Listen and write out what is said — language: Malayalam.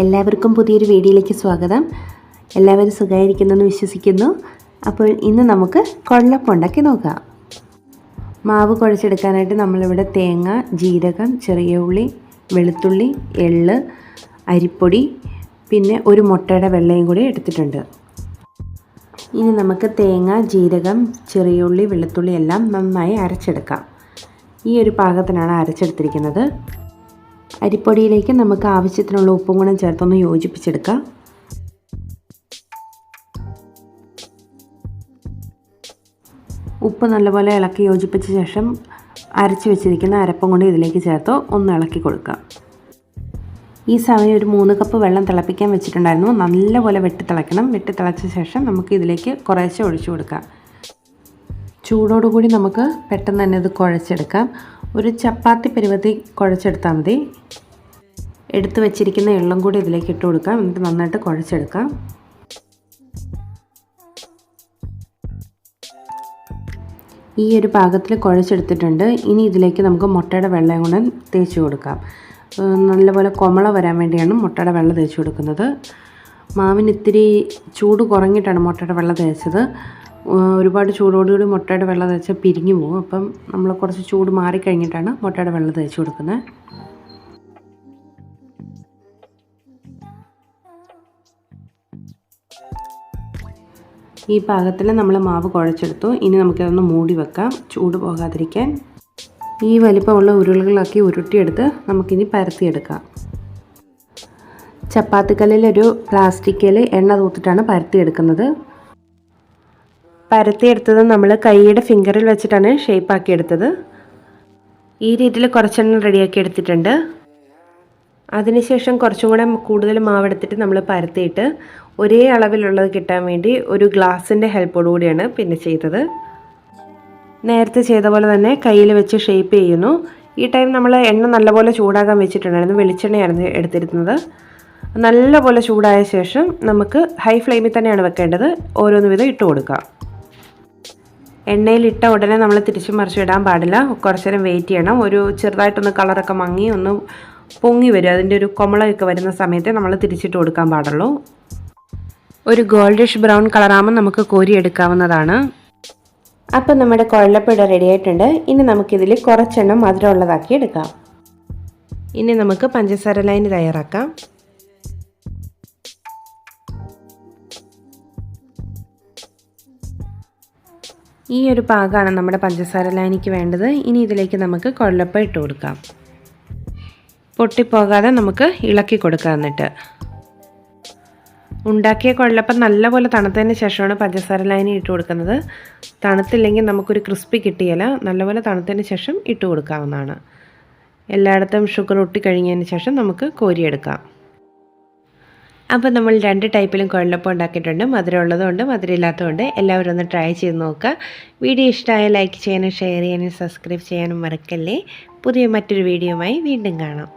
എല്ലാവർക്കും പുതിയൊരു വീഡിയോയിലേക്ക് സ്വാഗതം. എല്ലാവരും സുഖമായിരിക്കുന്നെന്ന് വിശ്വസിക്കുന്നു. അപ്പോൾ ഇന്ന് നമുക്ക് കൊഴലപ്പം ഉണ്ടാക്കി നോക്കാം. മാവ് കുഴച്ചെടുക്കാനായിട്ട് നമ്മളിവിടെ തേങ്ങ, ജീരകം, ചെറിയ ഉള്ളി, വെളുത്തുള്ളി, എള്ള്, അരിപ്പൊടി, പിന്നെ ഒരു മുട്ടയുടെ വെള്ളയും കൂടി എടുത്തിട്ടുണ്ട്. ഇനി നമുക്ക് തേങ്ങ, ജീരകം, ചെറിയ ഉള്ളി, വെളുത്തുള്ളി എല്ലാം നന്നായി അരച്ചെടുക്കാം. ഈ ഒരു പാകത്തിനാണ് അരച്ചെടുത്തിരിക്കുന്നത്. അരിപ്പൊടിയിലേക്ക് നമുക്ക് ആവശ്യത്തിനുള്ള ഉപ്പും കൂടെ ചേർത്തൊന്ന് യോജിപ്പിച്ചെടുക്കാം. ഉപ്പ് നല്ലപോലെ ഇളക്കി യോജിപ്പിച്ച ശേഷം അരച്ച് വെച്ചിരിക്കുന്ന അരപ്പം കൊണ്ട് ഇതിലേക്ക് ചേർത്ത് ഒന്ന് ഇളക്കി കൊടുക്കാം. ഈ സമയം ഒരു 3 കപ്പ് വെള്ളം തിളപ്പിക്കാൻ വെച്ചിട്ടുണ്ടായിരുന്നു. നല്ലപോലെ വെട്ടിത്തിളയ്ക്കണം. വെട്ടിത്തിളച്ച ശേഷം നമുക്ക് ഇതിലേക്ക് കുറേശ്ശെ ഒഴിച്ചു കൊടുക്കാം. ചൂടോടുകൂടി നമുക്ക് പെട്ടെന്ന് തന്നെ ഇത് കുഴച്ചെടുക്കാം. ഒരു ചപ്പാത്തി പരുവത്തിൽ കുഴച്ചെടുത്താൽ മതി. എടുത്ത് വെച്ചിരിക്കുന്ന എള്ളും കൂടി ഇതിലേക്ക് ഇട്ട് കൊടുക്കാം. എന്നിട്ട് നന്നായിട്ട് കുഴച്ചെടുക്കാം. ഈ ഒരു പാകത്തിൽ കുഴച്ചെടുത്തിട്ടുണ്ട്. ഇനി ഇതിലേക്ക് നമുക്ക് മുട്ടയുടെ വെള്ളം കൂടെ തേച്ച് കൊടുക്കാം. നല്ലപോലെ കൊമള വരാൻ വേണ്ടിയാണ് മുട്ടയുടെ വെള്ളം തേച്ച് കൊടുക്കുന്നത്. മാവിന് ഇത്തിരി ചൂട് കുറഞ്ഞിട്ടാണ് മുട്ടയുടെ വെള്ളം തേച്ചത്. ഒരുപാട് ചൂടോടുകൂടി മുട്ടയുടെ വെള്ളം തേച്ചാൽ പിരിഞ്ഞു പോകും. അപ്പം നമ്മൾ കുറച്ച് ചൂട് മാറിക്കഴിഞ്ഞിട്ടാണ് മുട്ടയുടെ വെള്ളം തേച്ച് കൊടുക്കുന്നത്. ഈ പാകത്തിൽ നമ്മൾ മാവ് കുഴച്ചെടുത്തു. ഇനി നമുക്കതൊന്ന് മൂടി വെക്കാം, ചൂട് പോകാതിരിക്കാൻ. ഈ വലിപ്പമുള്ള ഉരുളകളാക്കി ഉരുട്ടിയെടുത്ത് നമുക്കിനി പരത്തിയെടുക്കാം. ചപ്പാത്തിക്കല്ലിലൊരു പ്ലാസ്റ്റിക്കിൽ എണ്ണ തൂത്തിട്ടാണ് പരത്തിയെടുക്കുന്നത്. പരത്തിയെടുത്തത് നമ്മൾ കൈയുടെ ഫിംഗറിൽ വെച്ചിട്ടാണ് ഷേപ്പാക്കി എടുത്തത്. ഈ രീതിയിൽ കുറച്ചെണ്ണം റെഡിയാക്കി എടുത്തിട്ടുണ്ട്. അതിനുശേഷം കുറച്ചും കൂടെ കൂടുതൽ മാവെടുത്തിട്ട് നമ്മൾ പരത്തിയിട്ട് ഒരേ അളവിലുള്ളത് കിട്ടാൻ വേണ്ടി ഒരു ഗ്ലാസിൻ്റെ ഹെൽപ്പോടുകൂടിയാണ് പിന്നെ ചെയ്തത്. നേരത്തെ ചെയ്ത പോലെ തന്നെ കയ്യിൽ വെച്ച് ഷേപ്പ് ചെയ്യുന്നു. ഈ ടൈം നമ്മൾ എണ്ണ നല്ലപോലെ ചൂടാകാൻ വെച്ചിട്ടുണ്ടായിരുന്നു. വെളിച്ചെണ്ണയാണ് എടുത്തിരുന്നത്. നല്ലപോലെ ചൂടായ ശേഷം നമുക്ക് ഹൈ ഫ്ലെയിമിൽ തന്നെയാണ് വെക്കേണ്ടത്. ഓരോന്ന് വീതം ഇട്ട് കൊടുക്കാം. എണ്ണയിലിട്ട ഉടനെ നമ്മൾ തിരിച്ചു മറിച്ചിടാൻ പാടില്ല. കുറച്ച് നേരം വെയിറ്റ് ചെയ്യണം. ഒരു ചെറുതായിട്ടൊന്ന് കളറൊക്കെ മങ്ങി ഒന്ന് പൊങ്ങി വരും. അതിൻ്റെ ഒരു കൊമളയൊക്കെ വരുന്ന സമയത്ത് നമ്മൾ തിരിച്ചിട്ട് കൊടുക്കാൻ പാടുള്ളൂ. ഒരു ഗോൾഡിഷ് ബ്രൗൺ കളറാകുമ്പോൾ നമുക്ക് കോരിയെടുക്കാവുന്നതാണ്. അപ്പം നമ്മുടെ കുഴലപ്പം ഇവിടെ റെഡി ആയിട്ടുണ്ട്. ഇനി നമുക്കിതിൽ കുറച്ചെണ്ണം മധുരമുള്ളതാക്കി എടുക്കാം. ഇനി നമുക്ക് പഞ്ചസാര ലൈൻ തയ്യാറാക്കാം. ഈ ഒരു പാകമാണ് നമ്മുടെ പഞ്ചസാര ലൈനിക്ക് വേണ്ടത്. ഇനി ഇതിലേക്ക് നമുക്ക് കുഴലപ്പം ഇട്ട് കൊടുക്കാം. പൊട്ടിപ്പോകാതെ നമുക്ക് ഇളക്കി കൊടുക്കാം. എന്നിട്ട് ഉണ്ടാക്കിയ കുഴലപ്പം നല്ലപോലെ തണുത്തതിന് ശേഷമാണ് പഞ്ചസാര ലൈനി ഇട്ട് കൊടുക്കുന്നത്. തണുത്തില്ലെങ്കിൽ നമുക്കൊരു ക്രിസ്പി കിട്ടിയില്ല. നല്ലപോലെ തണുത്തതിന് ശേഷം ഇട്ട് കൊടുക്കാവുന്നതാണ്. എല്ലായിടത്തും ഷുഗർ ഒട്ടിക്കഴിഞ്ഞതിന് ശേഷം നമുക്ക് കോരിയെടുക്കാം. അപ്പോൾ നമ്മൾ 2 ടൈപ്പിലും കുഴലപ്പം ഉണ്ടാക്കിയിട്ടുണ്ട്. മധുരം ഉള്ളതുകൊണ്ട് മധുരം ഇല്ലാത്തതുകൊണ്ട്. എല്ലാവരും ഒന്ന് ട്രൈ ചെയ്ത് നോക്കുക. വീഡിയോ ഇഷ്ടമായ ലൈക്ക് ചെയ്യാനും ഷെയർ ചെയ്യാനും സബ്സ്ക്രൈബ് ചെയ്യാനും മറക്കല്ലേ. പുതിയ മറ്റൊരു വീഡിയോയുമായി വീണ്ടും കാണാം.